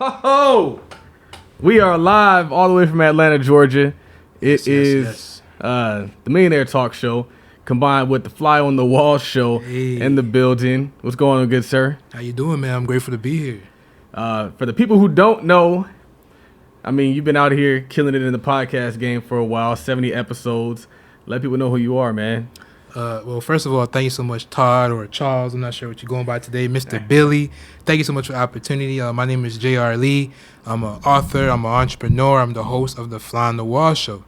Oh, we are live all the way from Atlanta, Georgia. It is the Millionaire Talk Show combined with the Fly on the Wall show in the building. What's going on, good sir? How you doing, man? I'm grateful to be here. For the people who don't know, I mean, you've been out here killing it in the podcast game for a while, 70 episodes. Let people know who you are, man. Well, first of all, thank you so much, Todd or Charles. I'm not sure what you're going by today. Mr. Billy, thank you so much for the opportunity. My name is J.R. Lee. I'm an author. I'm an entrepreneur. I'm the host of the Fly on the Wall show.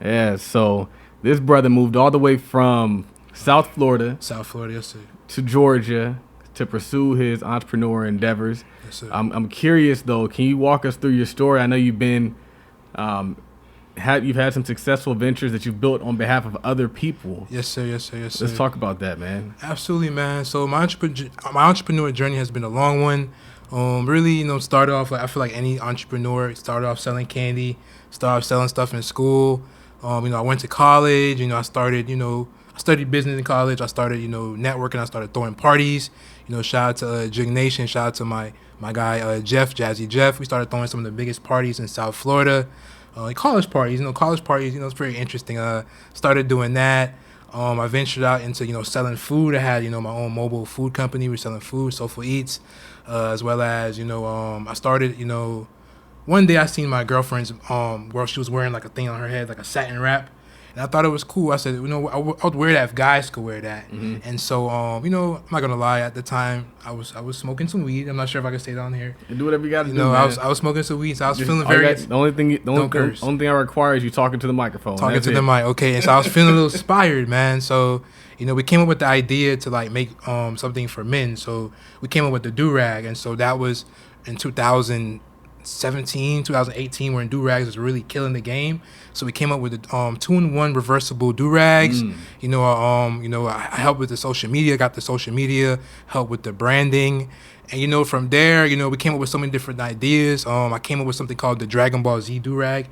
Yeah, so this brother moved all the way from South Florida. Yes, sir. To Georgia to pursue his entrepreneur endeavors. Yes, sir. I'm curious, though. Can you walk us through your story? I know you've been... you've had some successful ventures that you've built on behalf of other people. Yes, sir. Let's talk about that, man. Absolutely, man. So my entrepreneur journey has been a long one. Really, started off like I feel like any entrepreneur started off selling candy, started off selling stuff in school. I went to college. I studied business in college. I started, networking. I started throwing parties. Shout out to Jig Nation. Shout out to my guy Jeff, Jazzy Jeff. We started throwing some of the biggest parties in South Florida. College parties, it's pretty interesting. Started doing that. I ventured out into, selling food. I had, my own mobile food company. We're selling food, Soulful Eats, as well as, I started, one day I seen my girlfriend's, she was wearing like a thing on her head, like a satin wrap. And I thought it was cool. I said, I would wear that if guys could wear that. Mm-hmm. And so, I'm not gonna lie. At the time, I was smoking some weed. I'm not sure if I can say it on here. You do whatever you got to do. I was smoking some weed. So I was feeling very. The only thing I require is you talking to the microphone. Talking to the mic. Okay. And so I was feeling a little inspired, man. So we came up with the idea to like make something for men. So we came up with the do-rag, and so that was in 2017, 2018, when do-rags was really killing the game. So we came up with the 2-in-1 reversible do-rags. I helped with the social media, got the social media, helped with the branding. And, from there, we came up with so many different ideas. I came up with something called the Dragon Ball Z do-rag,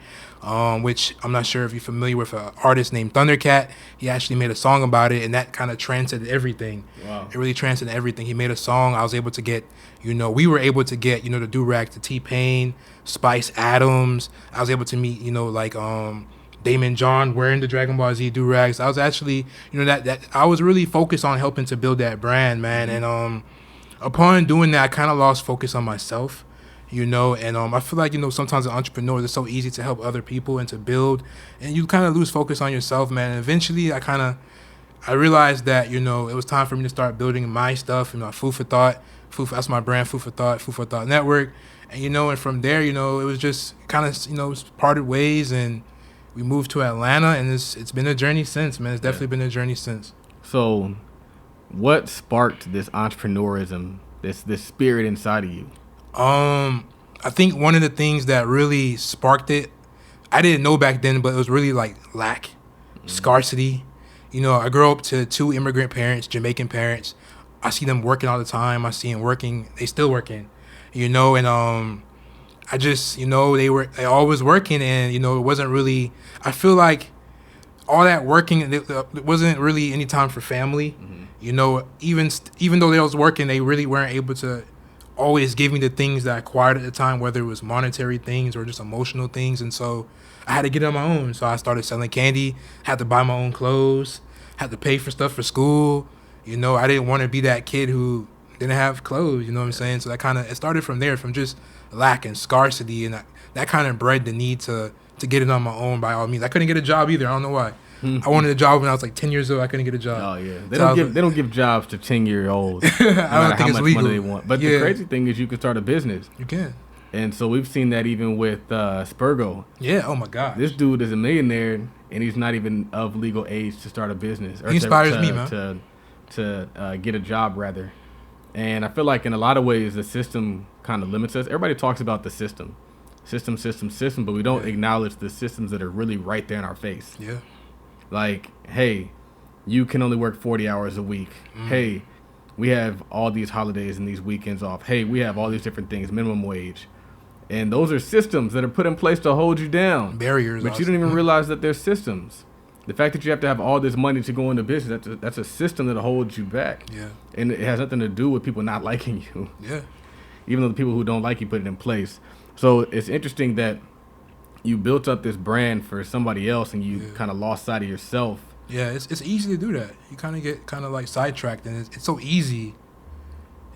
which I'm not sure if you're familiar with an artist named Thundercat. He actually made a song about it, and that kind of transcended everything. Wow. It really transcended everything. He made a song. I was able to get, we were able to get, the do-rag to T-Pain, Spice Adams. I was able to meet, Damon John wearing the Dragon Ball Z do-rags. I was actually, that I was really focused on helping to build that brand, man. Mm-hmm. And upon doing that, I kind of lost focus on myself, and I feel like, sometimes as entrepreneurs, it's so easy to help other people and to build, and you kind of lose focus on yourself, man. And eventually, I realized that, it was time for me to start building my stuff, Food for Thought. That's my brand, Food for Thought Network. And, and from there, it was just kind of, parted ways, and we moved to Atlanta, and it's been a journey since, man. It's definitely been a journey since. So what sparked this entrepreneurism, this spirit inside of you? I think one of the things that really sparked it, I didn't know back then, but it was really like lack, scarcity. I grew up to 2 immigrant parents, Jamaican parents. I see them working all the time. I see them working. They still working, and I just, they always working, and, it wasn't really, I feel like all that working, it wasn't really any time for family. Mm-hmm. Even though they was working, they really weren't able to always give me the things that I acquired at the time, whether it was monetary things or just emotional things. And so I had to get it on my own. So I started selling candy, had to buy my own clothes, had to pay for stuff for school. I didn't want to be that kid who didn't have clothes, you know what I'm saying? So it started from there, from just lack and scarcity, and that kind of bred the need to get it on my own by all means. I couldn't get a job either. I don't know why. I wanted a job when I was like 10 years old. I couldn't get a job. Oh yeah, they don't give jobs to 10-year-olds. I don't think it's legal. Money they want. But the crazy thing is, you can start a business. You can. And so we've seen that even with Spurgo. Yeah. Oh my God. This dude is a millionaire, and he's not even of legal age to start a business. Or he inspires me, man. To get a job rather. And I feel like in a lot of ways the system kind of limits us. Everybody talks about the system, but we don't acknowledge the systems that are really right there in our face. Yeah. Like, hey, you can only work 40 hours a week. Hey, we have all these holidays and these weekends off. Hey, we have all these different things, minimum wage. And those are systems that are put in place to hold you down. Barriers. But you don't even realize that they're systems. The fact that you have to have all this money to go into business, that's a system that holds you back. Yeah. And it has nothing to do with people not liking you. Yeah. even though the people who don't like you put it in place. So it's interesting that you built up this brand for somebody else and you kind of lost sight of yourself. Yeah, it's easy to do that. You kind of get like sidetracked, and it's so easy.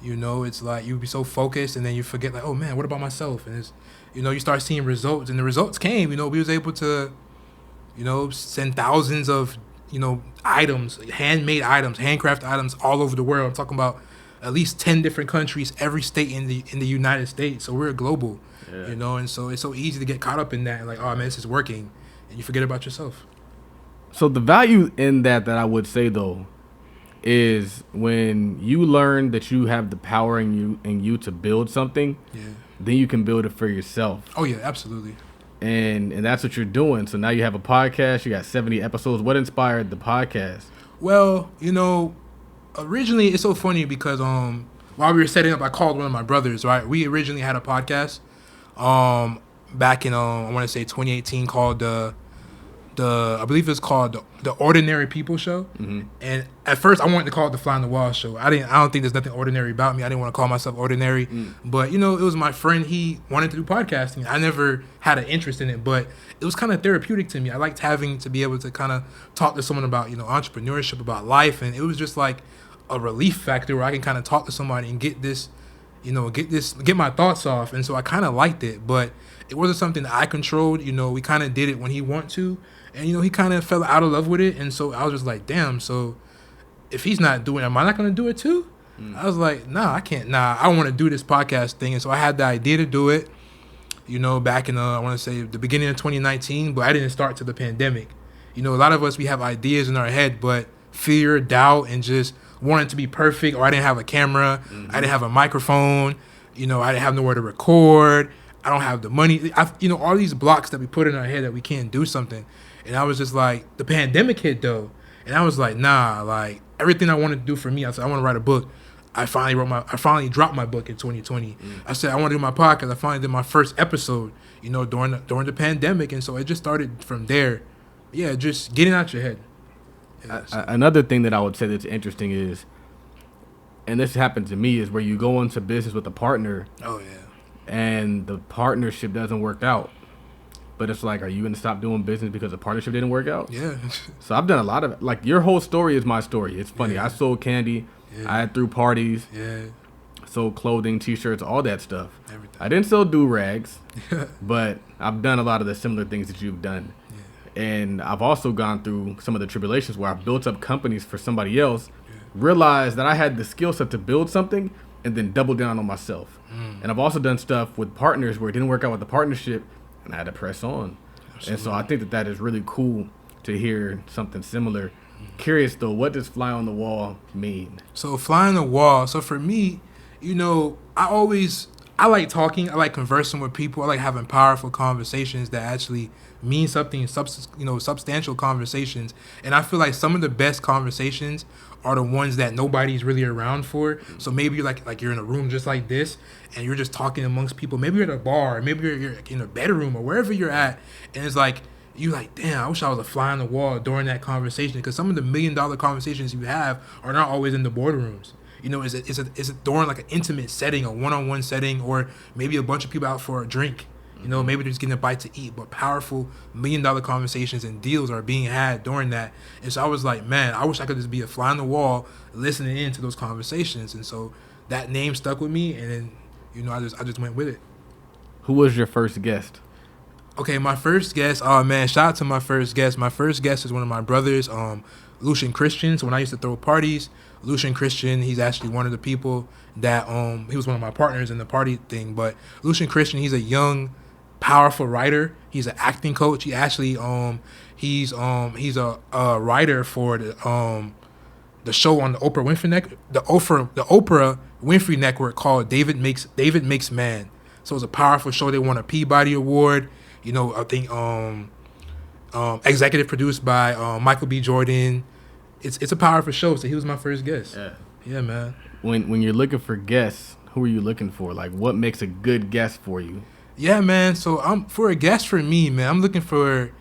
You know, it's like you be so focused, and then you forget, like, oh man, what about myself? And it's, you know, you start seeing results, and the results came. You know, we was able to, you know, send thousands of, you know, items, handmade items, handcrafted items all over the world. I'm talking about at least 10 different countries, every state in the United States. So we're global, you know, and so it's so easy to get caught up in that, like, oh man, this is working, and you forget about yourself. So the value in that I would say though is when you learn that you have the power in you to build something, then you can build it for yourself. Oh yeah, absolutely. And that's what you're doing. So now you have a podcast, you got 70 episodes. What inspired the podcast? Well, you know, originally it's so funny because while we were setting up, I called one of my brothers, right? We originally had a podcast back in I want to say 2018 called I believe it's called the Ordinary People Show. Mm-hmm. And at first I wanted to call it the Fly on the Wall Show. I don't think there's nothing ordinary about me. I didn't want to call myself ordinary. But, you know, it was my friend. He wanted to do podcasting. I never had an interest in it, but it was kind of therapeutic to me. I liked having to be able to kind of talk to someone about, you know, entrepreneurship, about life. And it was just like a relief factor where I can kind of talk to somebody and get my thoughts off. And so I kind of liked it, but it wasn't something that I controlled. You know, we kind of did it when he wanted to. And, you know, he kind of fell out of love with it. And so I was just like, damn, so if he's not doing it, am I not going to do it too? I was like, nah, I can't. Nah, I want to do this podcast thing. And so I had the idea to do it, you know, back in, I want to say the beginning of 2019, but I didn't start till the pandemic. You know, a lot of us, we have ideas in our head, but fear, doubt, and just wanting to be perfect. Or I didn't have a camera. I didn't have a microphone. You know, I didn't have nowhere to record. I don't have the money. You know, all these blocks that we put in our head that we can't do something. And I was just like, the pandemic hit though. And I was like, nah, like everything I wanted to do for me, I said, I want to write a book. I finally dropped my book in 2020. I said, I want to do my podcast. I finally did my first episode, you know, during the pandemic. And so it just started from there. Yeah, just getting out your head. Another thing that I would say that's interesting is, and this happened to me, is where you go into business with a partner. Oh, yeah. And the partnership doesn't work out. But it's like, are you going to stop doing business because the partnership didn't work out? Yeah. So I've done a lot of, like, your whole story is my story. It's funny. Yeah. I sold candy. Yeah. I threw parties. Yeah. Sold clothing, T-shirts, all that stuff. Everything. I didn't sell do-rags, but I've done a lot of the similar things that you've done. Yeah. And I've also gone through some of the tribulations where I've built up companies for somebody else, realized that I had the skill set to build something, and then double down on myself. And I've also done stuff with partners where it didn't work out with the partnership, and I had to press on. Absolutely. And so I think that is really cool to hear something similar. Curious though, what does fly on the wall mean? So fly on the wall. So for me, you know, I like talking. I like conversing with people. I like having powerful conversations that actually mean something, substantial conversations. And I feel like some of the best conversations are the ones that nobody's really around for. So maybe you're like you're in a room just like this, and you're just talking amongst people. Maybe you're at a bar, maybe you're in a bedroom or wherever you're at, and it's like you're like, damn, I wish I was a fly on the wall during that conversation, because some of the $1 million conversations you have are not always in the boardrooms. You know, is it during like an intimate setting, a one-on-one setting, or maybe a bunch of people out for a drink. You know, maybe they're just getting a bite to eat, but powerful $1 million conversations and deals are being had during that. And so I was like, man, I wish I could just be a fly on the wall listening in to those conversations. And so that name stuck with me, and then, you know, I just went with it. Who was your first guest? Okay, my first guest, oh man, shout out to my first guest. My first guest is one of my brothers, Lucian Christian. So when I used to throw parties, Lucian Christian, he's actually one of the people that he was one of my partners in the party thing. But Lucian Christian, he's a young, powerful writer. He's an acting coach. He actually he's a writer for the show on the Oprah Winfrey Network called David Makes Man. So it's a powerful show. They won a Peabody Award. You know, I think executive produced by Michael B. Jordan. It's a powerful show. So he was my first guest. Yeah, man. When you're looking for guests, who are you looking for? Like, what makes a good guest for you? Yeah, man. So for a guest for me, man, I'm looking for,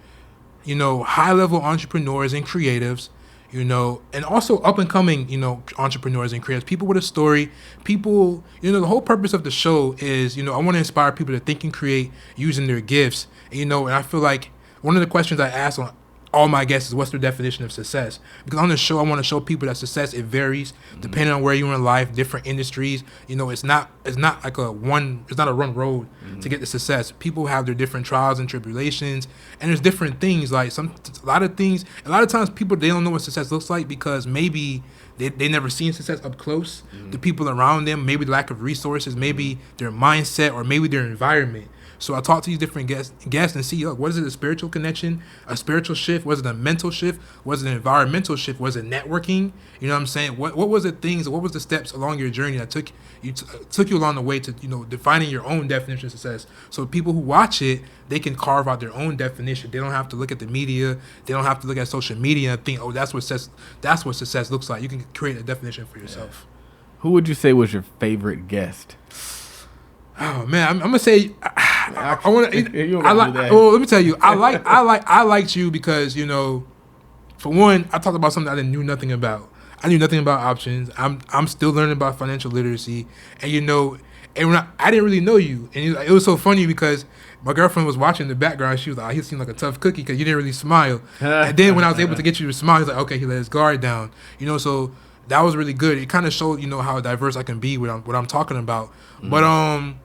you know, high-level entrepreneurs and creatives, you know, and also up and coming, you know, entrepreneurs and creators, people with a story, people, you know, the whole purpose of the show is, you know, I want to inspire people to think and create using their gifts, and, you know, and I feel like one of the questions I ask on all my guests is what's their definition of success, because on the show I want to show people that success, it varies depending on where you're in life, different industries, you know, it's not like a one road to get to success. People have their different trials and tribulations, and there's different things, like a lot of times people, they don't know what success looks like because maybe they never seen success up close. The people around them, maybe lack of resources, maybe their mindset, or maybe their environment. So I talk to these different guests and see, look, what is it, a spiritual connection, a spiritual shift? Was it a mental shift? Was it an environmental shift? Was it networking? You know what I'm saying? What was the things, what was the steps along your journey that took you along the way to, you know, defining your own definition of success? So people who watch it, they can carve out their own definition. They don't have to look at the media. They don't have to look at social media and think, oh, that's what success looks like. You can create a definition for yourself. Yeah. Who would you say was your favorite guest? Oh man, I'm gonna say I want to. I like. Well, let me tell you, I liked you because, you know, for one, I talked about something I knew nothing about. I knew nothing about options. I'm still learning about financial literacy, and, you know, and when I didn't really know you, and it was so funny because my girlfriend was watching in the background. She was like, oh, he seemed like a tough cookie because you didn't really smile. And then when I was able to get you to smile, he's like, okay, he let his guard down. You know, so that was really good. It kind of showed, you know, how diverse I can be what I'm talking about. But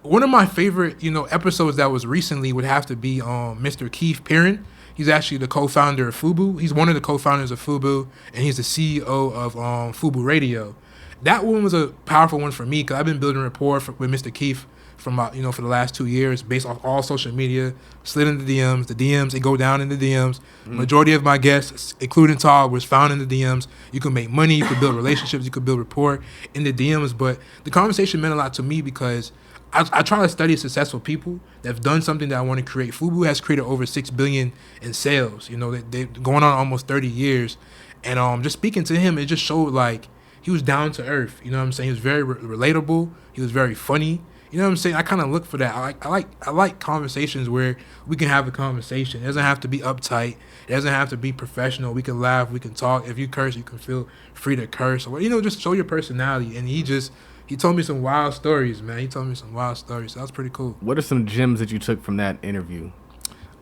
one of my favorite, you know, episodes that was recently would have to be Mr. Keith Perrin. He's actually the co-founder of FUBU. He's one of the co-founders of FUBU, and he's the CEO of FUBU Radio. That one was a powerful one for me because I've been building rapport with Mr. Keith from you know, for the last 2 years, based off all social media, slid into DMs. The DMs, they go down in the DMs. Majority of my guests, including Todd, was found in the DMs. You can make money, you can build relationships, you can build rapport in the DMs. But the conversation meant a lot to me because I try to study successful people that have done something that I want to create. FUBU has created over $6 billion in sales. You know, they're going on almost 30 years. And just speaking to him, it just showed like he was down to earth. You know what I'm saying? He was very relatable. He was very funny. You know what I'm saying? I kind of look for that. I like conversations where we can have a conversation. It doesn't have to be uptight. It doesn't have to be professional. We can laugh. We can talk. If you curse, you can feel free to curse. Or, you know, just show your personality. And he told me some wild stories, man. He told me some wild stories. So that was pretty cool. What are some gems that you took from that interview?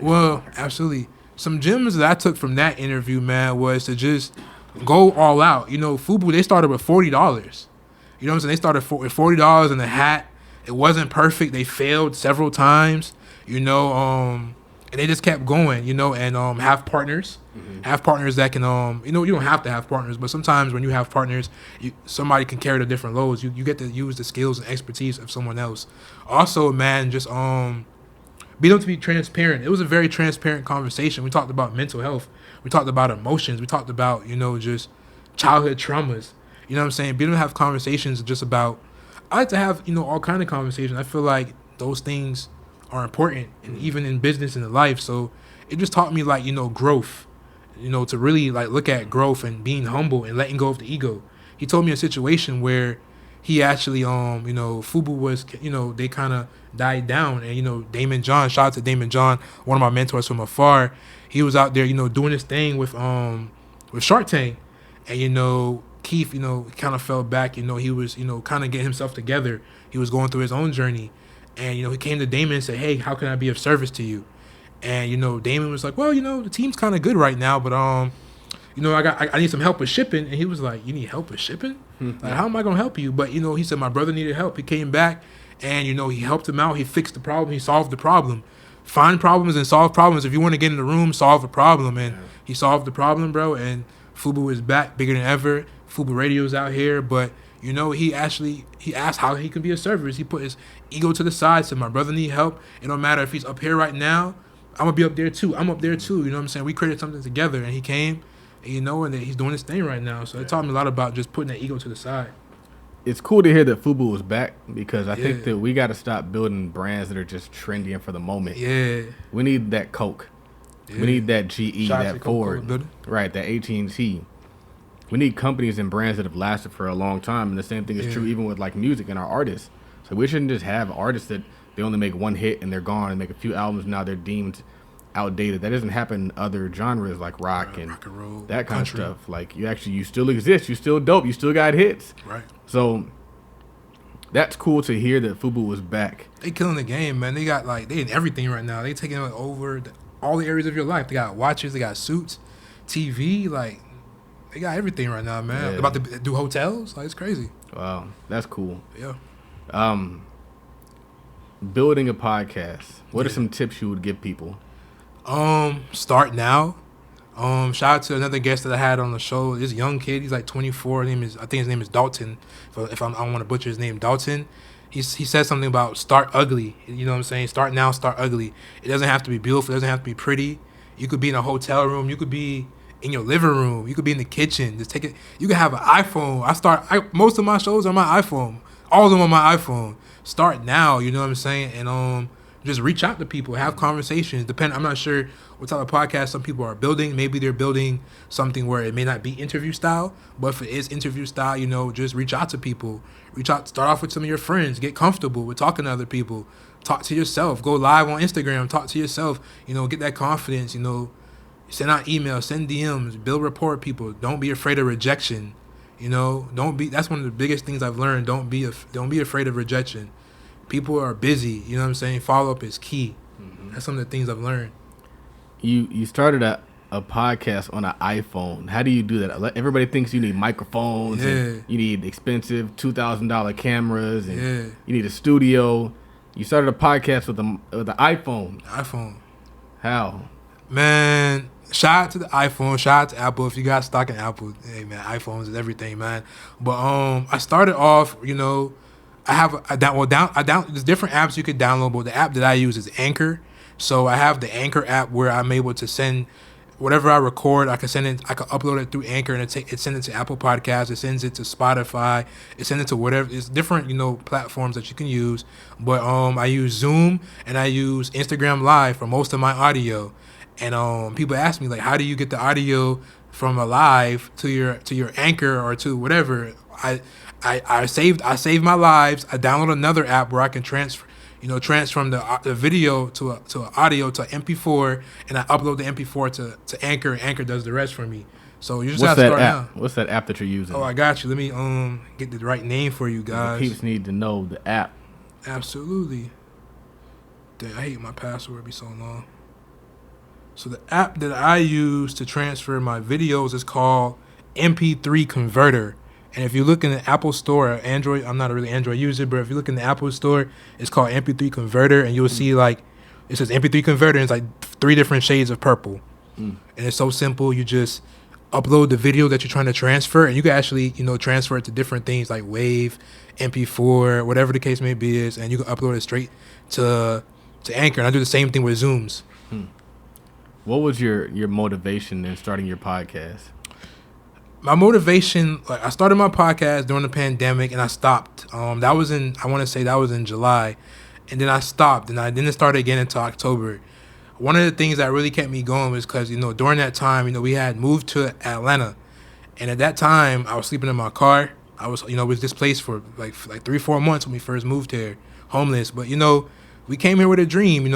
Well, absolutely. Some gems that I took from that interview, man, was to just go all out. You know, FUBU, they started with $40. You know what I'm saying? They started with $40 in a hat. It wasn't perfect. They failed several times, you know, and they just kept going, you know, and have partners. Have partners that can, you know, you don't have to have partners, but sometimes when you have partners, somebody can carry the different loads. You get to use the skills and expertise of someone else. Also, man, just be able to be transparent. It was a very transparent conversation. We talked about mental health. We talked about emotions. We talked about, you know, just childhood traumas. You know what I'm saying? Being able to have conversations just about, I like to have, you know, all kind of conversations. I feel like those things are important, and even in business and in life. So it just taught me, like, you know, growth, you know, to really like look at growth and being humble and letting go of the ego. He told me a situation where he actually, you know, FUBU was, you know, they kind of died down, and, you know, Damon John, shout out to Damon John, one of my mentors from afar. He was out there, you know, doing his thing with Shark Tank, and, you know, Keith, you know, kind of fell back. You know, he was, you know, kind of getting himself together. He was going through his own journey, and, you know, he came to Damon and said, "Hey, how can I be of service to you?" And, you know, Damon was like, "Well, you know, the team's kind of good right now, but you know, I need some help with shipping." And he was like, "You need help with shipping? Like, how am I gonna help you?" But, you know, he said my brother needed help. He came back, and, you know, he helped him out. He fixed the problem. He solved the problem. Find problems and solve problems. If you want to get in the room, solve a problem. And he solved the problem, bro. And FUBU is back, bigger than ever. FUBU Radio's out here, but, you know, he asked how he can be of service. He put his ego to the side, said my brother need help. It don't matter if he's up here right now, I'm gonna be up there too. I'm up there too. You know what I'm saying? We created something together, and he came, and, you know, and he's doing his thing right now. So it taught me a lot about just putting that ego to the side. It's cool to hear that FUBU was back, because I think that we got to stop building brands that are just trendy and for the moment. Yeah, we need that Coke. We need that GE, that Ford, right? That AT&T. We need companies and brands that have lasted for a long time, and the same thing is true even with like music and our artists. So we shouldn't just have artists that they only make one hit and they're gone, and make a few albums, now they're deemed outdated. That doesn't happen in other genres like rock and roll, that kind country. of stuff. Like you still exist. You still dope. You still got hits. Right. So that's cool to hear that FUBU was back. They killing the game, man. They in everything right now. They taking over all the areas of your life. They got watches. They got suits, TV. Like they got everything right now, man. Yeah. About to do hotels. Like it's crazy. Wow, that's cool. Yeah. Building a podcast. What are some tips you would give people? Start now. Shout out to another guest that I had on the show. This young kid, he's like 24. I think his name is Dalton. If I don't want to butcher his name, Dalton. He said something about start ugly. You know what I'm saying? Start now, start ugly. It doesn't have to be beautiful. It doesn't have to be pretty. You could be in a hotel room. You could be in your living room. You could be in the kitchen. Just take it. You can have an iPhone. Most of my shows are my iPhone. All of them on my iPhone. Start now. You know what I'm saying? And just reach out to people. Have conversations. I'm not sure what type of podcast some people are building. Maybe they're building something where it may not be interview style, but if it is interview style, just reach out to people. Start off with some of your friends. Get comfortable with talking to other people. Talk to yourself. Go live on Instagram. Talk to yourself. Get that confidence. Send out emails. Send DMs. Build rapport with people. Don't be afraid of rejection. That's one of the biggest things I've learned. Don't be afraid of rejection. People are busy. You know what I'm saying? Follow up is key. Mm-hmm. That's some of the things I've learned. You started a podcast on an iPhone. How do you do that? Everybody thinks you need microphones. Yeah. And you need expensive $2,000 cameras. And you need a studio. You started a podcast with an iPhone. iPhone. How? Man, shout out to the iPhone. Shout out to Apple. If you got stock in Apple, hey man, iPhones is everything, man. But I started off, there's different apps you could download, but the app that I use is Anchor. So I have the Anchor app where I'm able to send whatever I record. I can upload it through Anchor, and it sends it to Apple Podcasts. It sends it to Spotify. It sends it to whatever. It's different, platforms that you can use. But I use Zoom and I use Instagram Live for most of my audio. And people ask me, like, how do you get the audio from a live to your Anchor or to whatever? I saved my lives. I download another app where I can transfer the video to audio to MP4, and I upload the MP4 to Anchor, and Anchor does the rest for me. So you just have to start now. What's that app that you're using? Oh, I got you. Let me get the right name for you guys. The peeps need to know the app. Absolutely. Dang, I hate my password be so long. So the app that I use to transfer my videos is called MP3 Converter. And if you look in the Apple Store or Android, I'm not a really Android user, but if you look in the Apple Store, it's called MP3 Converter, and you'll see it says MP3 Converter, and it's like 3 different shades of purple. And it's so simple. You just upload the video that you're trying to transfer, and you can actually, transfer it to different things like Wave, MP4, whatever the case may be is, and you can upload it straight to Anchor. And I do the same thing with Zooms. What was your motivation in starting your podcast? My motivation, I started my podcast during the pandemic, and I stopped. That was in July, and then I stopped, and I didn't start again until October. One of the things that really kept me going was because, during that time, we had moved to Atlanta, and at that time, I was sleeping in my car. I was, was displaced for like 3-4 months when we first moved here, homeless. But we came here with a dream.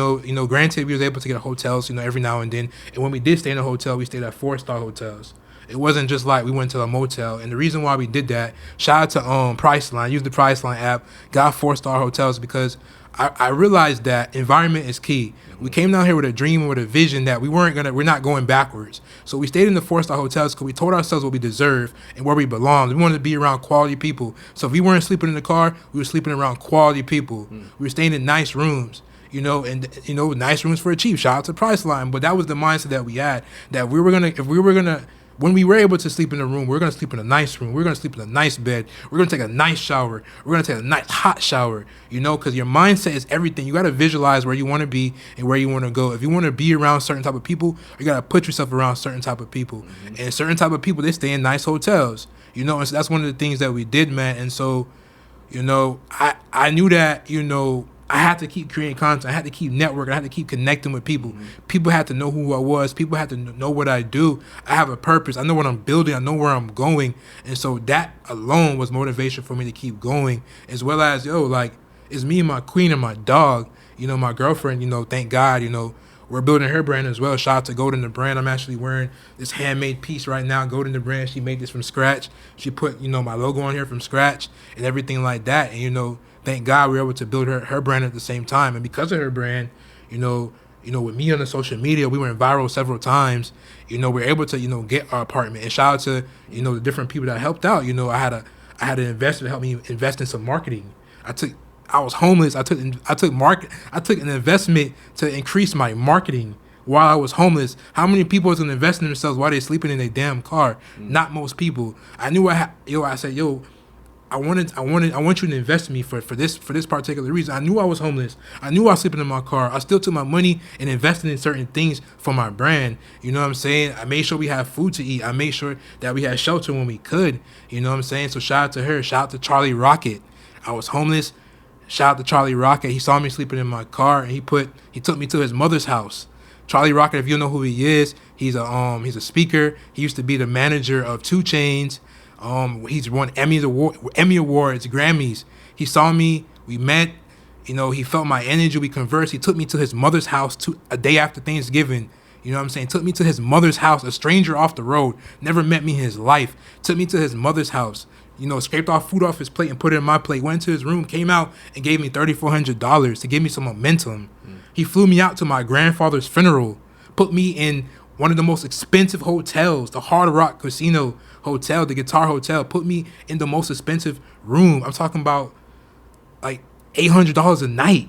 Granted, we was able to get hotels, every now and then. And when we did stay in a hotel, we stayed at 4-star hotels. It wasn't just like we went to a motel. And the reason why we did that, shout out to Priceline. Use the Priceline app. Got 4-star hotels because I realized that environment is key. We came down here with a dream and with a vision that we're not going backwards. So we stayed in the 4-star hotels because we told ourselves what we deserve and where we belong. We wanted to be around quality people. So if we weren't sleeping in the car, we were sleeping around quality people. We were staying in nice rooms. Nice rooms for cheap. Shout out to Priceline. But that was the mindset that we had, that when we were able to sleep in a room, we're going to sleep in a nice room. We're going to sleep in a nice bed. We're going to take a nice shower. We're going to take a nice hot shower, because your mindset is everything. You got to visualize where you want to be and where you want to go. If you want to be around certain type of people, you got to put yourself around certain type of people. And certain type of people, they stay in nice hotels, and so that's one of the things that we did, man. And so, I knew that, I had to keep creating content. I had to keep networking. I had to keep connecting with people. People had to know who I was. People had to know what I do. I have a purpose. I know what I'm building. I know where I'm going. And so that alone was motivation for me to keep going, as well as, it's me and my queen and my dog, my girlfriend, thank God, we're building her brand as well. Shout out to Golden the brand. I'm actually wearing this handmade piece right now. Golden the brand. She made this from scratch. She put my logo on here from scratch and everything like that. And thank God we were able to build her brand at the same time. And because of her brand, with me on the social media, we went viral several times. We're able to get our apartment. And shout out to the different people that helped out. I had an investor to help me invest in some marketing. I was homeless. I took an investment to increase my marketing while I was homeless. How many people was gonna invest in themselves while they're sleeping in their damn car? Not most people. I knew I said, I want you to invest in me for this particular reason. I knew I was homeless. I knew I was sleeping in my car. I still took my money and invested in certain things for my brand. You know what I'm saying? I made sure we had food to eat. I made sure that we had shelter when we could. You know what I'm saying? So shout out to her. Shout out to Charlie Rocket. I was homeless. Shout out to Charlie Rocket. He saw me sleeping in my car and he took me to his mother's house. Charlie Rocket, if you know who he is, he's a speaker. He used to be the manager of 2 Chainz. He's won Emmy Awards, Grammys. He saw me. We met. He felt my energy. We conversed. He took me to his mother's house a day after Thanksgiving. You know what I'm saying? Took me to his mother's house, a stranger off the road, never met me in his life. Took me to his mother's house. Scraped off food off his plate and put it in my plate. Went to his room, came out and gave me $3,400 to give me some momentum. He flew me out to my grandfather's funeral, put me in one of the most expensive hotels, the Hard Rock Casino Hotel, the Guitar Hotel, put me in the most expensive room. I'm talking about like $800 a night.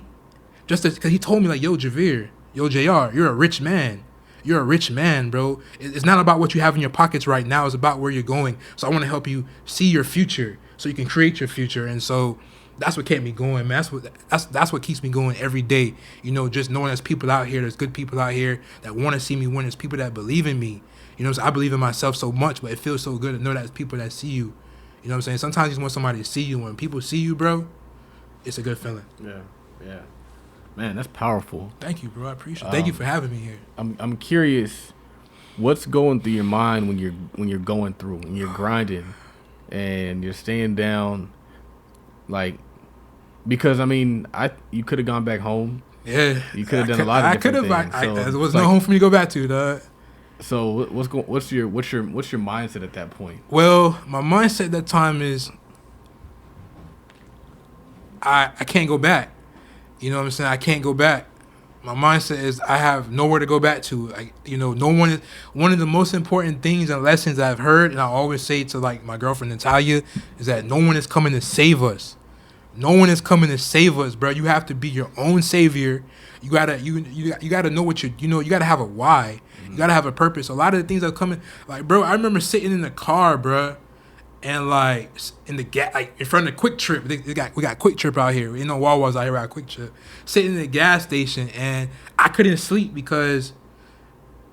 Just because he told me like, yo, Javier, yo, JR, you're a rich man. You're a rich man, bro. It's not about what you have in your pockets right now. It's about where you're going. So I want to help you see your future so you can create your future. And so that's what kept me going, man. That's what keeps me going every day. Just knowing there's people out here, there's good people out here that want to see me win. There's people that believe in me. So I believe in myself so much, but it feels so good to know that there's people that see you. You know what I'm saying? Sometimes you just want somebody to see you. When people see you, bro, it's a good feeling. Yeah. Man, that's powerful. Thank you, bro. I appreciate it. Thank you for having me here. I'm curious, what's going through your mind when you're going through and you're grinding and you're staying down, like, because you could have gone back home. Yeah, you could have done a lot of different things. There was no home for me to go back to, dog. So what's your mindset at that point? Well, my mindset at that time is I can't go back. You know what I'm saying? I can't go back. My mindset is I have nowhere to go back to. No one is. One of the most important things and lessons I've heard, and I always say to like my girlfriend Natalia, is that no one is coming to save us. No one is coming to save us, bro. You have to be your own savior. You gotta know what you gotta have a why. You gotta have a purpose. A lot of the things that are coming, like, bro, I remember sitting in the car, bro, and like in front of Quick Trip. We got Quick Trip out here. Wawa's out here at Quick Trip. Sitting in the gas station and I couldn't sleep because,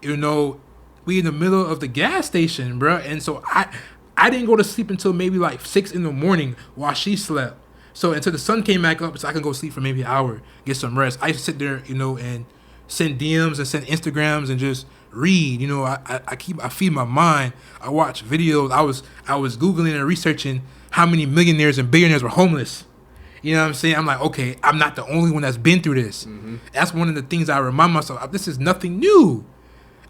we in the middle of the gas station, bro. And so I didn't go to sleep until maybe like 6 a.m. while she slept. So until the sun came back up, so I can go sleep for maybe an hour, get some rest. I used to sit there, and send DMs and send Instagrams and just read. I feed my mind. I watch videos. I was Googling and researching how many millionaires and billionaires were homeless. You know what I'm saying? I'm like, okay, I'm not the only one that's been through this. That's one of the things I remind myself, this is nothing new.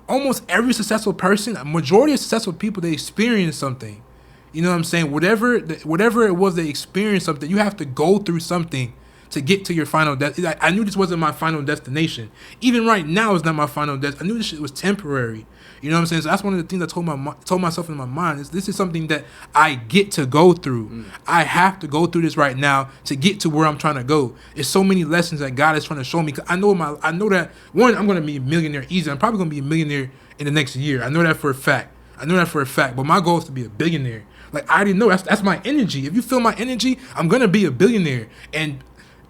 Almost every successful person, a majority of successful people, they experience something. You know what I'm saying? Whatever it was they experienced something, you have to go through something to get to your final destination. I knew this wasn't my final destination. Even right now, it's not my final destination. I knew this shit was temporary. You know what I'm saying? So that's one of the things I told myself in my mind is this is something that I get to go through. I have to go through this right now to get to where I'm trying to go. There's so many lessons that God is trying to show me. 'Cause I know that one, I'm going to be a millionaire easy. I'm probably going to be a millionaire in the next year. I know that for a fact. But my goal is to be a billionaire. Like, I already know that's my energy. If you feel my energy, I'm going to be a billionaire. And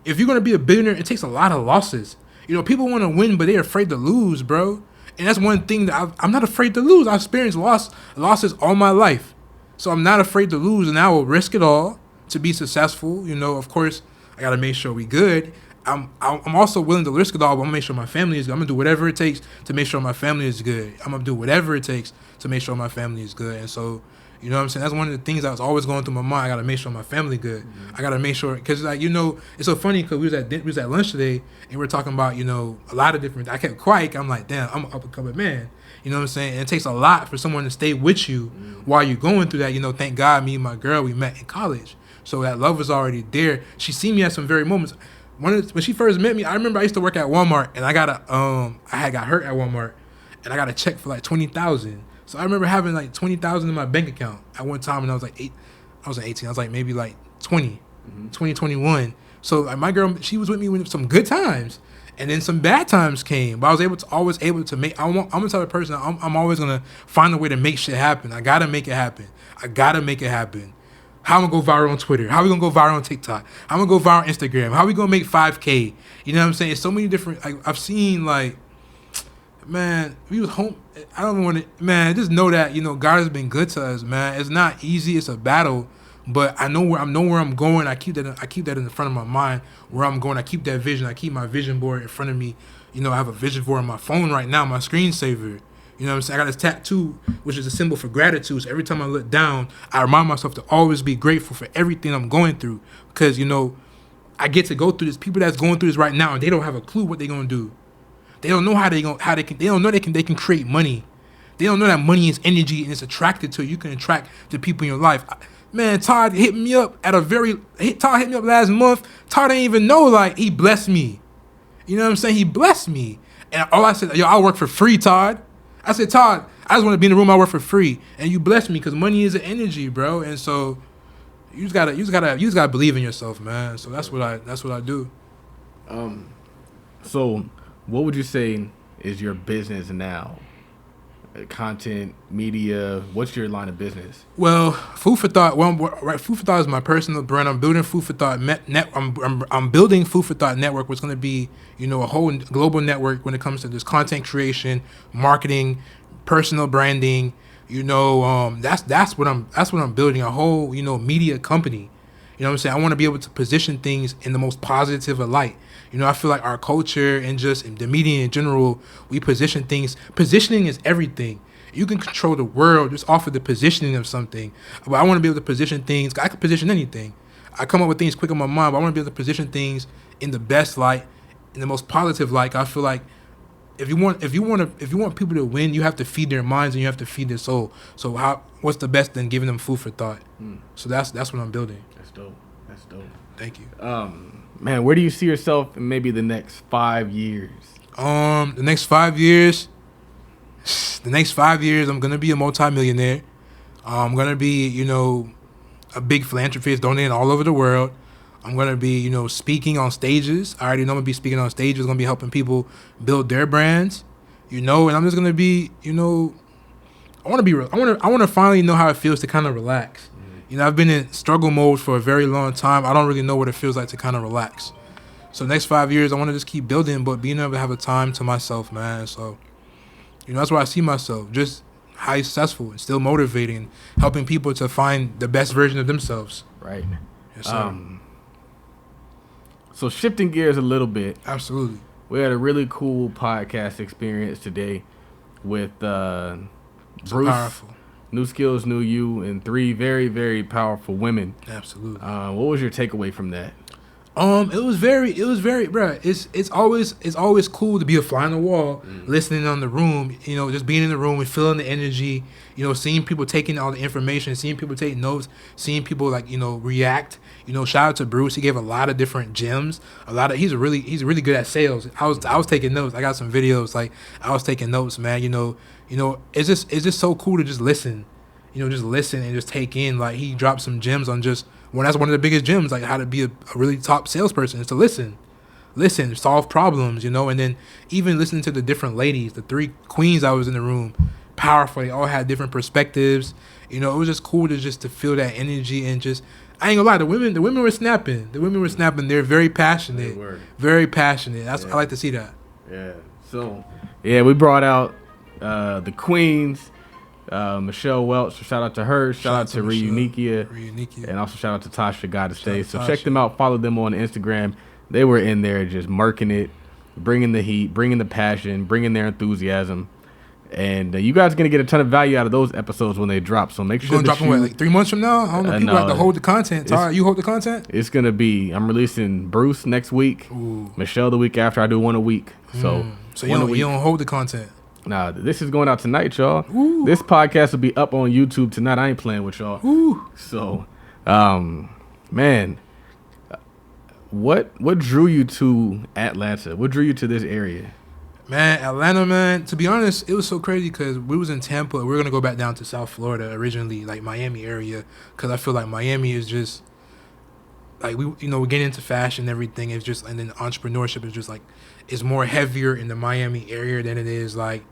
if you're going to be a billionaire, it takes a lot of losses. People want to win, but they're afraid to lose, bro. And that's one thing that I'm not afraid to lose. I've experienced losses all my life. So I'm not afraid to lose, and I will risk it all to be successful. Of course, I got to make sure we good. I'm also willing to risk it all, but I'm going to make sure my family is good. I'm going to do whatever it takes to make sure my family is good. I'm going to do whatever it takes to make sure my family is good. And so, You know what I'm saying? That's one of the things that was always going through my mind. I gotta make sure my family good. I gotta make sure, cause like it's so funny because we was at lunch today and we were talking about a lot of different. I kept quiet. I'm like, damn, I'm an up and coming man. You know what I'm saying? And it takes a lot for someone to stay with you while you're going through that. Thank God, me and my girl, we met in college, so that love was already there. She seen me at some very moments. When she first met me, I remember I used to work at Walmart and I got hurt at Walmart and I got a check for like $20,000. So I remember having like $20,000 in my bank account at one time when I was like 18. I was like maybe like 20, 21. So like my girl, she was with me when some good times, and then some bad times came. But I was always able to make. I'm the type of person. I'm always gonna find a way to make shit happen. I gotta make it happen. How I'm gonna go viral on Twitter? How we gonna go viral on TikTok? I'm gonna go viral on Instagram. How we gonna make 5K? You know what I'm saying? It's so many different. I've seen like. Man, we was home. I don't want to. Man, just know that God has been good to us. Man, it's not easy. It's a battle, but I know where I'm going. I keep that in the front of my mind. Where I'm going, I keep that vision. I keep my vision board in front of me. I have a vision board on my phone right now, my screensaver. You know what I'm saying? I got this tattoo, which is a symbol for gratitude. So every time I look down, I remind myself to always be grateful for everything I'm going through, because I get to go through this. People that's going through this right now, and they don't have a clue what they're gonna do. They don't know they don't know they can create money. They don't know that money is energy and it's attracted to you. You can attract the people in your life. Man, Todd hit me up last month. Todd didn't even know, like, he blessed me. You know what I'm saying? He blessed me. And all I said, yo, I'll work for free, Todd. I said, Todd, I just want to be in the room, I work for free. And you blessed me because money is an energy, bro. And so you just gotta believe in yourself, man. So that's what I do. So what would you say is your business now? Content, media, what's your line of business? Well, Food for Thought. Food for Thought is my personal brand. I'm building Food for Thought I'm building Food for Thought Network, which is going to be, a whole global network when it comes to this content creation, marketing, personal branding. That's what I'm building, a whole, media company. You know what I'm saying? I want to be able to position things in the most positive of light. I feel like our culture and just the media in general, we position things. Positioning is everything. You can control the world just off of the positioning of something. But I want to be able to position things. I can position anything. I come up with things quick in my mind, but I want to be able to position things in the best light, in the most positive light. I feel like if you want people to win, you have to feed their minds and you have to feed their soul. So what's the best than giving them food for thought? So that's what I'm building. That's dope. Thank you. Man, where do you see yourself in maybe the next 5 years? The next 5 years, I'm gonna be a multimillionaire. I'm gonna be, a big philanthropist, donating all over the world. I'm gonna be, speaking on stages. I already know I'm gonna be speaking on stages. I'm gonna be helping people build their brands, and I'm just gonna be, I want to finally know how it feels to kind of relax. I've been in struggle mode for a very long time. I don't really know what it feels like to kind of relax. So next 5 years, I want to just keep building, but being able to have a time to myself, man. So, that's where I see myself, just highly successful and still motivating, helping people to find the best version of themselves. Right. Yes, sir. So shifting gears a little bit. Absolutely. We had a really cool podcast experience today with Bruce. Powerful. New Skills, New You, and 3 very, very powerful women. Absolutely. What was your takeaway from that? It was very, bro. It's always cool to be a fly on the wall, listening on the room. Just being in the room and feeling the energy. Seeing people taking all the information, seeing people take notes, seeing people react. Shout out to Bruce. He gave a lot of different gems. He's really good at sales. I was taking notes. I got some videos. I was taking notes, man. It's just so cool to just listen. Just listen and just take in. He dropped some gems on just. Well, that's one of the biggest gems, how to be a really top salesperson, is to listen, solve problems, and then even listening to the different ladies, the 3 queens I was in the room, powerful. They all had different perspectives. It was just cool to feel that energy and just. I ain't gonna lie, the women were snapping. They're very passionate. They were. Very passionate. I like to see that. Yeah. So, we brought out the queens. Michelle Welch, shout out to her. Shout out to Reunikia, and also shout out to Tasha Gotta Stay. So check them out, follow them on Instagram. They were in there just murking it, bringing the heat, bringing the passion, bringing their enthusiasm, And you guys are going to get a ton of value out of those episodes when they drop. So make sure You're going to drop them, like 3 months from now? I don't know. People have to hold the content. Tara, you hold the content? It's going to be, I'm releasing Bruce next week. Ooh. Michelle the week after. I do one a week. So you don't hold the content. Nah, this is going out tonight, y'all. Ooh. This podcast will be up on YouTube tonight. I ain't playing with y'all. Ooh. So, man, what drew you to Atlanta? What drew you to this area? Man, Atlanta, man, to be honest, it was so crazy because we was in Tampa. We were going to go back down to South Florida originally, like Miami area, because I feel like Miami is just, like, we're getting into fashion and everything. It's just, and then entrepreneurship is just, like, it's more heavier in the Miami area than it is, like,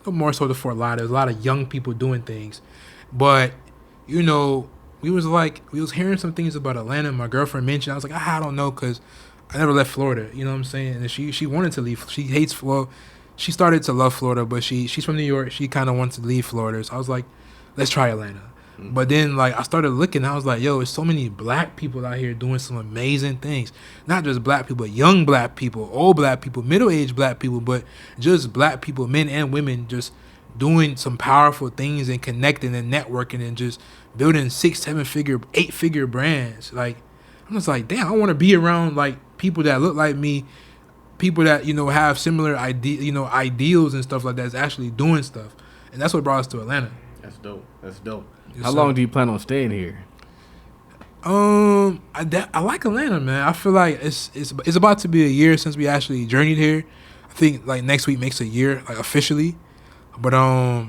more so the Fort Lauderdale. There's a lot of young people doing things. But, we was hearing some things about Atlanta. My girlfriend mentioned, I was like, I don't know, because I never left Florida, you know what I'm saying? And she wanted to leave. She hates Florida. She started to love Florida, but she's from New York. She kind of wants to leave Florida. So I was like, let's try Atlanta. Mm-hmm. But then, like, I started looking. I was like, yo, there's so many black people out here doing some amazing things. Not just black people, young black people, old black people, middle-aged black people, but just black people, men and women, just doing some powerful things and connecting and networking and just building 6, 7-figure, 8-figure brands. Like, I'm just like, damn, I want to be around, like, people that look like me, people that, have similar ideals and stuff like that is actually doing stuff. And that's what brought us to Atlanta. That's dope. Yes, How long do you plan on staying here? I like Atlanta, man. I feel like it's about to be a year since we actually journeyed here. I think, like, next week makes a year, like, officially. But I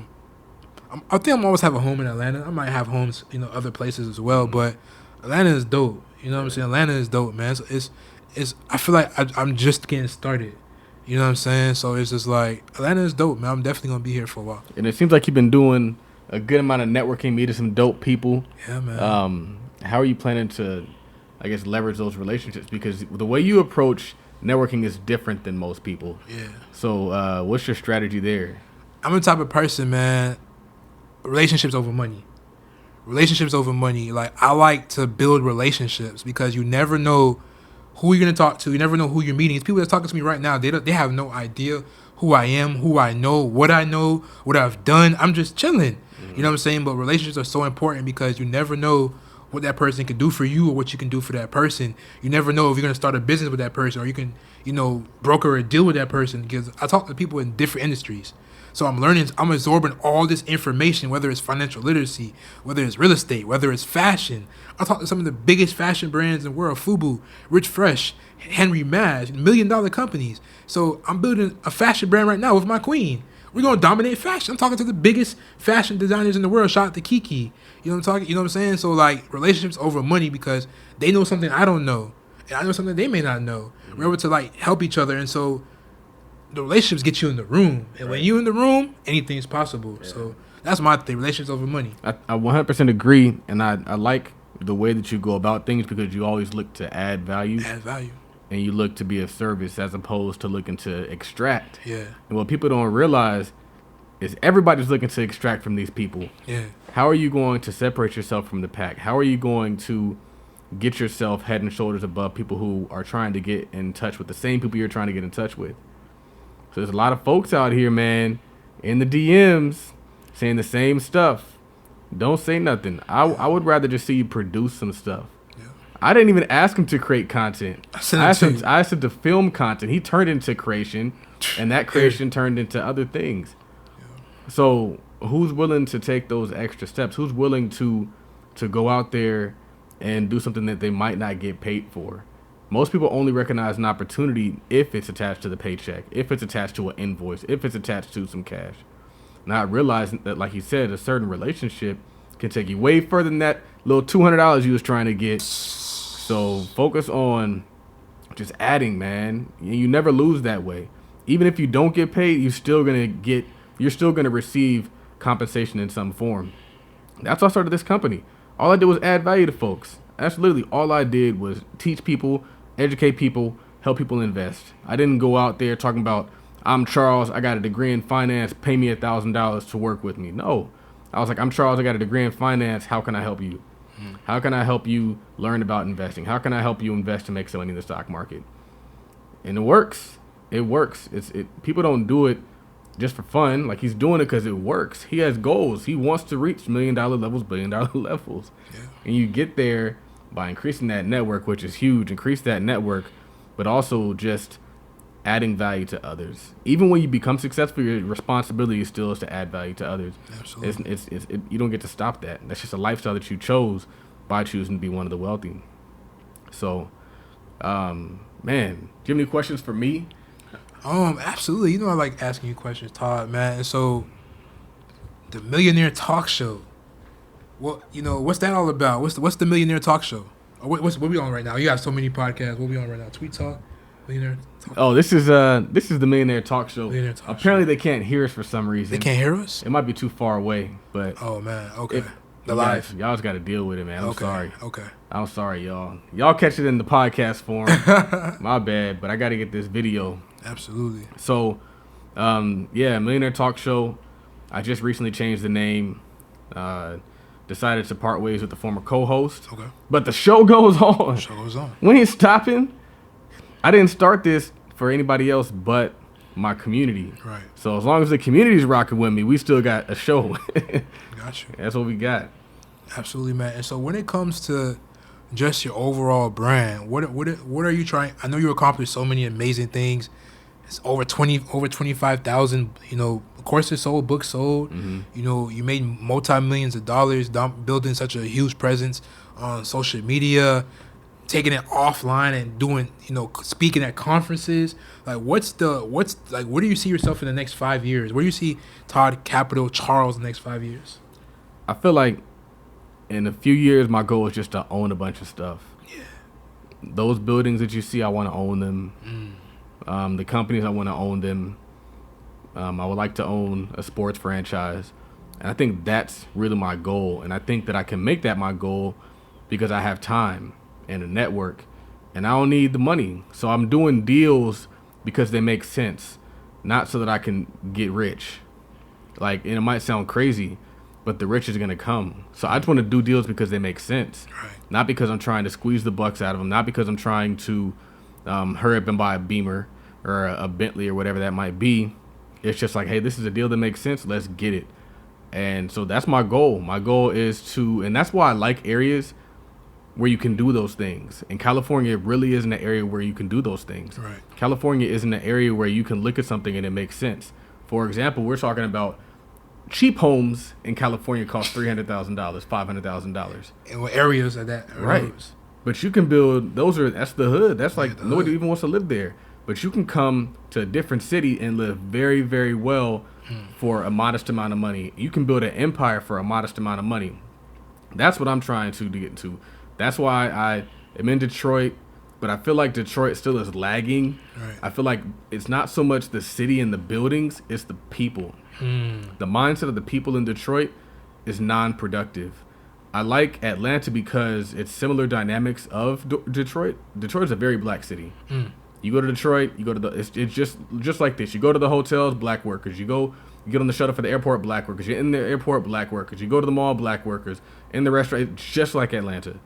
think I'm always have a home in Atlanta. I might have homes, other places as well. But Atlanta is dope. You know what I'm saying? Atlanta is dope, man. I feel like I'm just getting started. You know what I'm saying? So it's just like, Atlanta is dope, man. I'm definitely going to be here for a while. And it seems like you've been doing a good amount of networking, meeting some dope people. Yeah, man. How are you planning to, I guess, leverage those relationships? Because the way you approach networking is different than most people. Yeah. So what's your strategy there? I'm the type of person, man, relationships over money. Like, I like to build relationships because you never know who you're going to talk to. You never know who you're meeting. It's people that's talking to me right now. They have no idea who I am, who I know, what I've done. I'm just chilling. Mm-hmm. You know what I'm saying? But relationships are so important because you never know what that person can do for you or what you can do for that person. You never know if you're going to start a business with that person or you can, broker a deal with that person, because I talk to people in different industries. So I'm learning, I'm absorbing all this information, whether it's financial literacy, whether it's real estate, whether it's fashion. I talk to some of the biggest fashion brands in the world, FUBU, Rich Fresh, Henry Maj, $1 million companies. So I'm building a fashion brand right now with my queen. We're going to dominate fashion. I'm talking to the biggest fashion designers in the world. Shout out to Kiki. You know what I'm talking? You know what I'm saying? So, like, relationships over money because they know something I don't know. And I know something they may not know. Mm-hmm. We're able to, like, help each other. And so the relationships get you in the room. And when you're in the room, anything's possible. Yeah. So that's my thing, relationships over money. I 100% agree. And I like the way that you go about things because you always look to add value. And you look to be of service as opposed to looking to extract. Yeah. And what people don't realize is everybody's looking to extract from these people. Yeah. How are you going to separate yourself from the pack? How are you going to get yourself head and shoulders above people who are trying to get in touch with the same people you're trying to get in touch with? So there's a lot of folks out here, man, in the DMs saying the same stuff. Don't say nothing. I would rather just see you produce some stuff. I didn't even ask him to create content. I asked him to film content. He turned into creation, and that creation turned into other things. Yeah. So who's willing to take those extra steps? Who's willing to go out there and do something that they might not get paid for? Most people only recognize an opportunity if it's attached to the paycheck, if it's attached to an invoice, if it's attached to some cash. Not realizing that, like you said, a certain relationship can take you way further than that little $200 you was trying to get. So focus on just adding, man. You never lose that way. Even if you don't get paid, you're still gonna receive compensation in some form. That's why I started this company. All I did was add value to folks. That's literally all I did was teach people, educate people, help people invest. I didn't go out there talking about, I'm Charles, I got a degree in finance, pay me $1,000 to work with me. No. I was like, I'm Charles, I got a degree in finance, how can I help you? How can I help you learn about investing? How can I help you invest and make some money in the stock market? And it works. People don't do it just for fun. Like, he's doing it because it works. He has goals. He wants to reach $1 million levels, $1 billion levels. Yeah. And you get there by increasing that network, which is huge. Increase that network, but also just adding value to others. Even when you become successful, your responsibility still is to add value to others. Absolutely. You don't get to stop that. That's just a lifestyle that you chose by choosing to be one of the wealthy. So, man, do you have any questions for me? Absolutely. You know, I like asking you questions, Todd, man. And so, the Millionaire Talk Show. Well, you know, what's that all about? What's the Millionaire Talk Show? Or what we on right now? You got so many podcasts. What we on right now? Tweet Talk, Millionaire Talk. Oh, this is the Millionaire Talk Show. Millionaire Talk Apparently, Show. they can't hear us for some reason. They can't hear us. It might be too far away, but oh man, okay. The live. Y'all just got to deal with it, man. I'm sorry. Okay. I'm sorry, y'all. Y'all catch it in the podcast form. My bad, but I got to get this video. Absolutely. So, Millionaire Talk Show. I just recently changed the name. Decided to part ways with the former co-host. Okay. But the show goes on. The show goes on. We ain't stopping. I didn't start this for anybody else but my community. Right. So as long as the community's rocking with me, we still got a show. Got you. That's what we got. Absolutely, man. And so when it comes to just your overall brand, what are you trying? I know you accomplished so many amazing things. It's over 25,000, you know, courses sold, books sold. Mm-hmm. You know, you made multi-millions of dollars building such a huge presence on social media, taking it offline and doing, you know, speaking at conferences. Like, what do you see yourself in the next 5 years? Where do you see Todd Capital Charles in the next 5 years? I feel like in a few years, my goal is just to own a bunch of stuff. Yeah. Those buildings that you see, I want to own them. The companies, I want to own them. I would like to own a sports franchise. And I think that's really my goal. And I think that I can make that my goal because I have time and a network. And I don't need the money. So I'm doing deals because they make sense, not so that I can get rich. Like, and it might sound crazy, but the rich is going to come. So I just want to do deals because they make sense. Right. Not because I'm trying to squeeze the bucks out of them. Not because I'm trying to hurry up and buy a Beamer or a Bentley or whatever that might be. It's just like, hey, this is a deal that makes sense. Let's get it. And so that's my goal. My goal is to, and that's why I like areas where you can do those things. And California really isn't an area where you can do those things. Right. California isn't an area where you can look at something and it makes sense. For example, we're talking about cheap homes in California cost $300,000, $500,000. And what areas are that? Right. But you can build, that's the hood. That's like, nobody even wants to live there. But you can come to a different city and live very, very well for a modest amount of money. You can build an empire for a modest amount of money. That's what I'm trying to get into. That's why I am in Detroit, but I feel like Detroit still is lagging. Right. I feel like it's not so much the city and the buildings, it's the people. The mindset of the people in Detroit is non-productive. I like Atlanta because it's similar dynamics of Detroit. Detroit is a very black city. You go to Detroit, you go to it's just like this. You go to the hotels, black workers. You get on the shuttle for the airport, black workers. You're in the airport, black workers. You go to the mall, black workers. In the restaurant, it's just like Atlanta.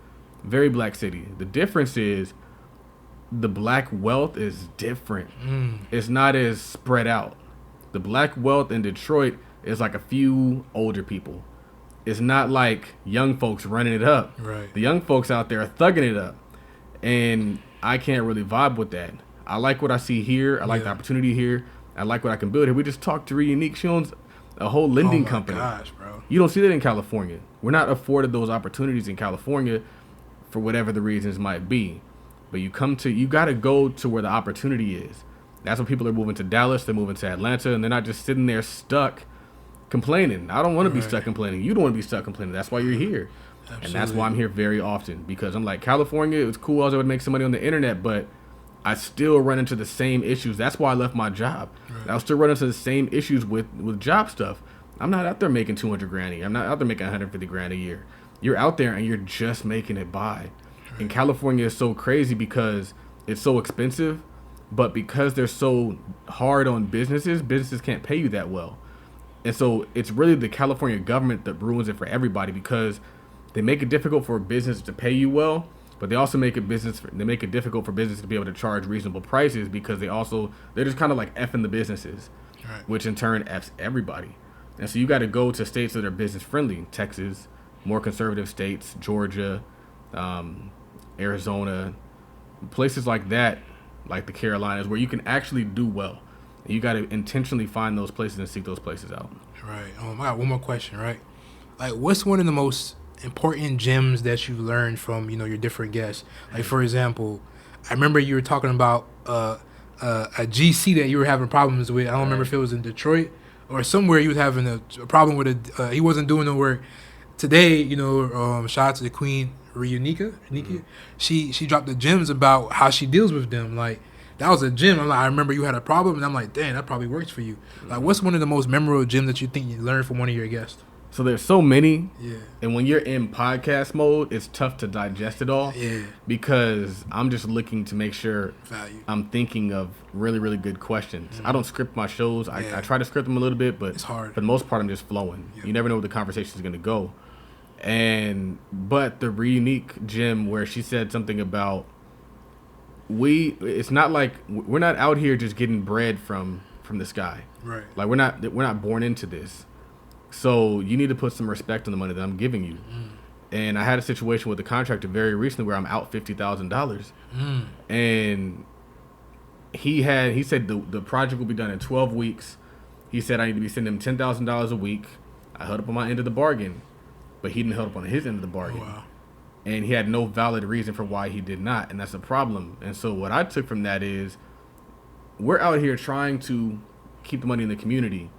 Very black city. The difference is the black wealth is different. It's not as spread out. The black wealth in Detroit is like a few older people. It's not like young folks running it up. Right. The young folks out there are thugging it up. And I can't really vibe with that. I like what I see here. I like the opportunity here. I like what I can build here. We just talked to Unique. She owns a whole lending company. Gosh, bro. You don't see that in California. We're not afforded those opportunities in California for whatever the reasons might be. But you got to go to where the opportunity is. That's when people are moving to Dallas. They're moving to Atlanta. And they're not just sitting there stuck complaining. I don't want to be stuck complaining. You don't want to be stuck complaining. That's why you're here. Absolutely. And that's why I'm here very often. Because I'm like, California, it's cool. I was able to make some money on the internet. But I still run into the same issues. That's why I left my job. Right. I'll still run into the same issues with job stuff. I'm not out there making $200,000 a year. I'm not out there making $150,000 a year. You're out there and you're just making it by. Right. And California is so crazy because it's so expensive, but because they're so hard on businesses can't pay you that well. And so it's really the California government that ruins it for everybody because they make it difficult for business to pay you well, but they also make it difficult for business to be able to charge reasonable prices because they're just kind of like effing the businesses. Right. which in turn F's everybody. And so you got to go to states that are business friendly, Texas, more conservative states, Georgia, Arizona, places like that, like the Carolinas, where you can actually do well. And you got to intentionally find those places and seek those places out. Right. I got one more question, right? Like, what's one of the most important gems that you've learned from, your different guests? Like, for example, I remember you were talking about a GC that you were having problems with. I don't remember if it was in Detroit or somewhere you was having a problem with he wasn't doing the work. Today, shout out to the queen, Reunika. Mm-hmm. She dropped the gems about how she deals with them. Like, that was a gem. I remember you had a problem, and I'm like, dang, that probably works for you. Mm-hmm. Like, what's one of the most memorable gems that you think you learned from one of your guests? So there's so many. Yeah. And when you're in podcast mode, it's tough to digest it all. Yeah. Because I'm just looking to make sure I'm thinking of really, really good questions. Mm-hmm. I don't script my shows. I try to script them a little bit, but it's hard. For the most part, I'm just flowing. Yep. You never know where the conversation is going to go. But the Reunique gem where she said something about it's not like we're not out here just getting bread from the sky. Right. Like we're not born into this. So you need to put some respect on the money that I'm giving you. Mm. And I had a situation with a contractor very recently where I'm out $50,000. Mm. And he said the project will be done in 12 weeks. He said I need to be sending him $10,000 a week. I held up on my end of the bargain, but he didn't hold up on his end of the bargain. Oh, wow. And he had no valid reason for why he did not, and that's a problem. And so what I took from that is we're out here trying to keep the money in the community.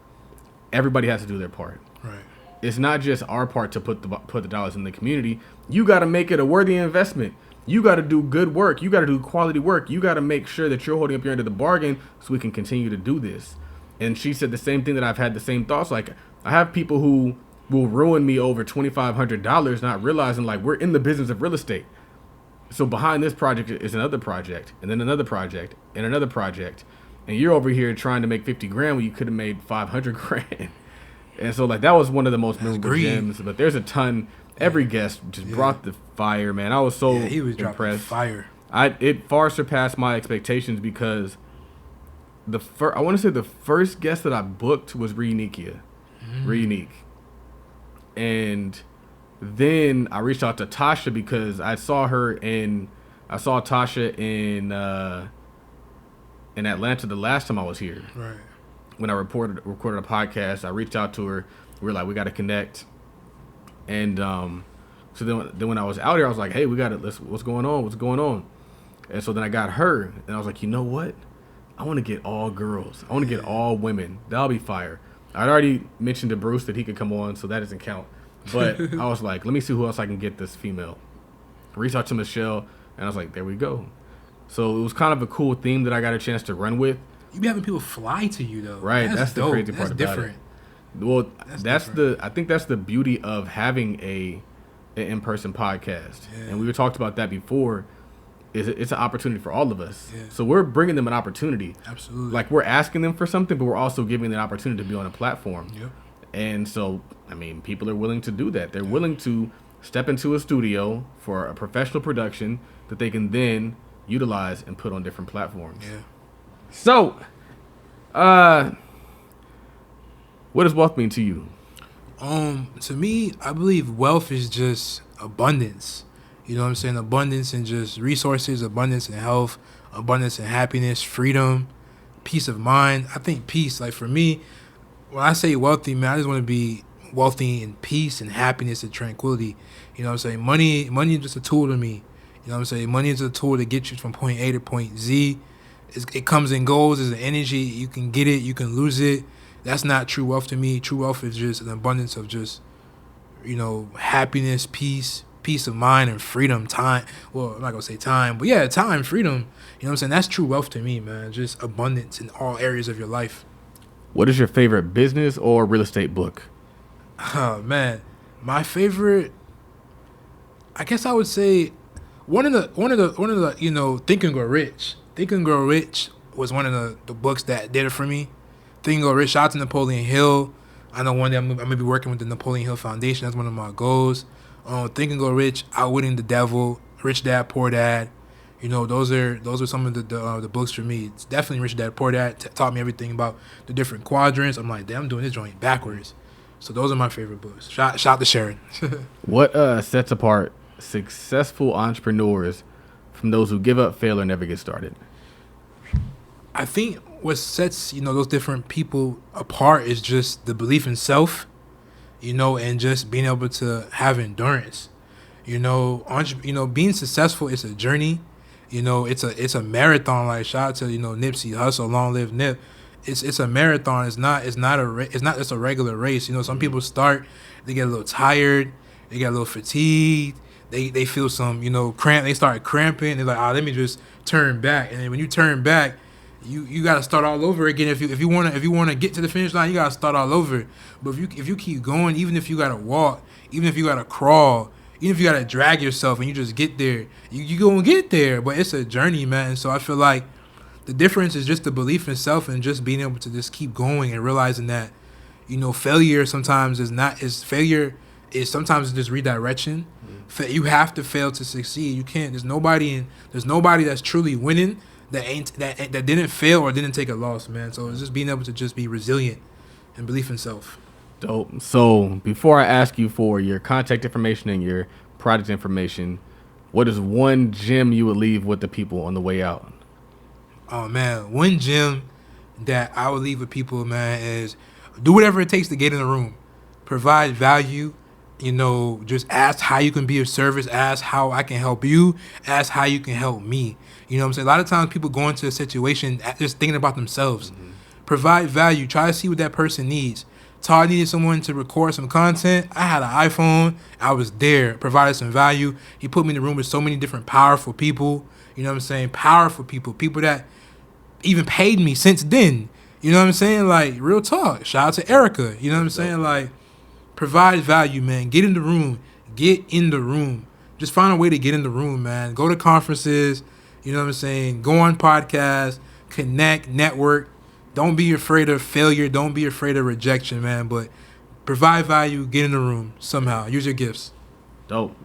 Everybody has to do their part. Right. It's not just our part to put the dollars in the community. You got to make it a worthy investment. You got to do good work. You got to do quality work. You got to make sure that you're holding up your end of the bargain so we can continue to do this. And she said the same thing that I've had the same thoughts. Like, I have people who will ruin me over $2,500, not realizing like we're in the business of real estate. So behind this project is another project, and then another project, and another project. And you're over here trying to make 50 grand when you could have made 500 grand. And so like that was one of the most memorable gems. But there's a ton. Every guest just brought the fire, man. I was so he was impressed. Fire. It far surpassed my expectations because I want to say the first guest that I booked was Reunique. And then I reached out to Tasha because I saw Tasha in Atlanta the last time I was here. Right. When I recorded a podcast, I reached out to her. We were like, we got to connect. And so then when I was out here, I was like, hey, we got it. What's going on? And so then I got her, and I was like, you know what? I want to get all girls. I want to get all women. That'll be fire. I'd already mentioned to Bruce that he could come on, so that doesn't count. But I was like, let me see who else I can get this female. I reached out to Michelle, and I was like, there we go. So it was kind of a cool theme that I got a chance to run with. You be having people fly to you though. Right, that's the crazy part about it. Well, I think that's the beauty of having an in-person podcast. Yeah. And we talked about that before. It's an opportunity for all of us. Yeah. So we're bringing them an opportunity. Absolutely. Like we're asking them for something, but we're also giving them an opportunity to be on a platform. Yep. And so, I mean, people are willing to do that. They're willing to step into a studio for a professional production that they can then utilize and put on different platforms. Yeah. So, what does wealth mean to you? To me, I believe wealth is just abundance. You know what I'm saying? Abundance in just resources, abundance in health, abundance in happiness, freedom, peace of mind. I think peace, like for me, when I say wealthy, man, I just want to be wealthy in peace and happiness and tranquility. You know what I'm saying? Money is just a tool to me. You know what I'm saying? Money is a tool to get you from point A to point Z. It comes and goes as an energy. You can get it, you can lose it. That's not true wealth to me. True wealth is just an abundance of just, happiness, peace of mind, and freedom, time. Well, I'm not going to say time, but yeah, time, freedom. You know what I'm saying? That's true wealth to me, man. Just abundance in all areas of your life. What is your favorite business or real estate book? Oh, man. My favorite, I guess I would say one of the Think and Grow Rich. Think and Grow Rich was one of the books that did it for me. Think and Grow Rich. Shout out to Napoleon Hill. I know one day I'm gonna be working with the Napoleon Hill Foundation. That's one of my goals. Think and Grow Rich, Outwitting the Devil, Rich Dad, Poor Dad. Those are some of the books for me. It's definitely Rich Dad Poor Dad taught me everything about the different quadrants. I'm like, damn, I'm doing this joint backwards. So those are my favorite books. Shout out to Sharon. What sets apart successful entrepreneurs from those who give up, fail, or never get started? I think what sets those different people apart is just the belief in self, and just being able to have endurance. Being successful is a journey. It's a marathon. Like shout out to Nipsey Hussle, long live Nip. It's a marathon. It's not just a regular race. Some people start, they get a little tired, they get a little fatigued, they feel some cramp. They start cramping. They're like, let me just turn back. And then when you turn back, you got to start all over again. If you want to get to the finish line, you got to start all over. But if you keep going, even if you got to walk, even if you got to crawl, even if you got to drag yourself and you just get there, you gonna get there. But it's a journey, man. And so I feel like the difference is just the belief in self and just being able to just keep going and realizing that, failure sometimes failure is sometimes just redirection. Mm-hmm. You have to fail to succeed. You can't. There's nobody that's truly winning that didn't fail or didn't take a loss, man. So it's just being able to just be resilient and belief in self. Dope. So before I ask you for your contact information and your product information, what is one gem you would leave with the people on the way out? Oh man, one gem that I would leave with people, man, is do whatever it takes to get in the room. Provide value. Just ask how you can be of service. Ask how I can help you. Ask how you can help me. You know what I'm saying? A lot of times people go into a situation just thinking about themselves. Mm-hmm. Provide value. Try to see what that person needs. Todd needed someone to record some content. I had an iPhone. I was there. Provided some value. He put me in the room with so many different powerful people. You know what I'm saying? Powerful people. People that even paid me since then. You know what I'm saying? Like, real talk. Shout out to Erica. You know what I'm saying? Like, provide value, man. Get in the room. Get in the room. Just find a way to get in the room, man. Go to conferences. You know what I'm saying? Go on podcasts. Connect. Network. Don't be afraid of failure. Don't be afraid of rejection, man. But provide value. Get in the room somehow. Use your gifts. Dope.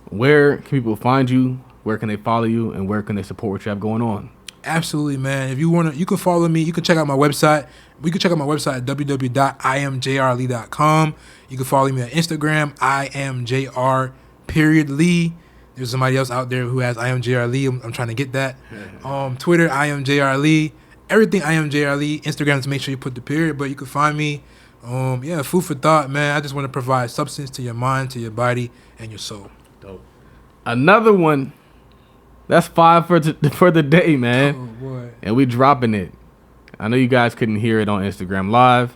Where can people find you? Where can they follow you? And where can they support what you have going on? Absolutely, man. If you want to, you can follow me. You can check out my website. We can check out my website at www.imjrlee.com. You can follow me on Instagram, imjr.lee. There's somebody else out there who has imjrlee. I'm trying to get that. Twitter, imjrlee. Everything imjrlee. Instagram, to make sure you put the period. But you can find me. Food for thought, man. I just want to provide substance to your mind, to your body, and your soul. Dope. Another one. That's 5 for the day, man. Oh, boy. And we dropping it. I know you guys couldn't hear it on Instagram Live,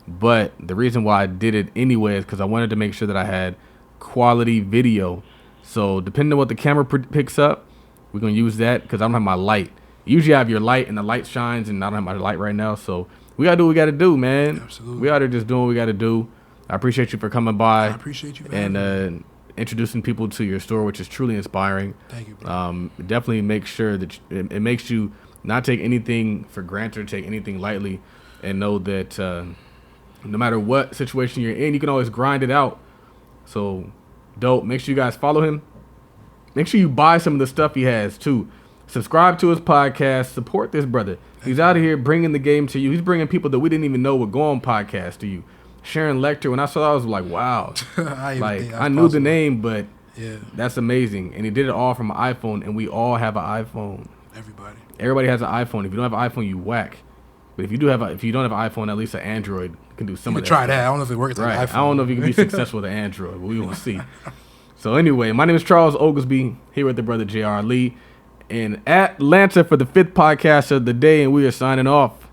but the reason why I did it anyway is because I wanted to make sure that I had quality video. So depending on what the camera picks up, we're going to use that because I don't have my light. Usually I have your light and the light shines, and I don't have my light right now. So we got to do what we got to do, man. Absolutely. We out there just doing what we got to do. I appreciate you for coming by. I appreciate you for having me. Introducing people to your store, which is truly inspiring. Thank you, bro. Definitely make sure that it makes you not take anything for granted, take anything lightly, and know that no matter what situation you're in, you can always grind it out. So, dope. Make sure you guys follow him. Make sure you buy some of the stuff he has, too. Subscribe to his podcast. Support this brother. He's out of here bringing the game to you. He's bringing people that we didn't even know would go on podcasts to you. Sharon Lecter, when I saw that, I was like, wow. I knew the name, but yeah, that's amazing. And he did it all from an iPhone, and we all have an iPhone. Everybody has an iPhone. If you don't have an iPhone, you whack. But if you don't have an iPhone, at least an Android can do some of that. You can try that. I don't know if it works. Right. I don't know if you can be successful with an Android, but we will see. So anyway, my name is Charles Oglesby, here with the brother J.R. Lee in Atlanta for the 5th podcast of the day, and we are signing off.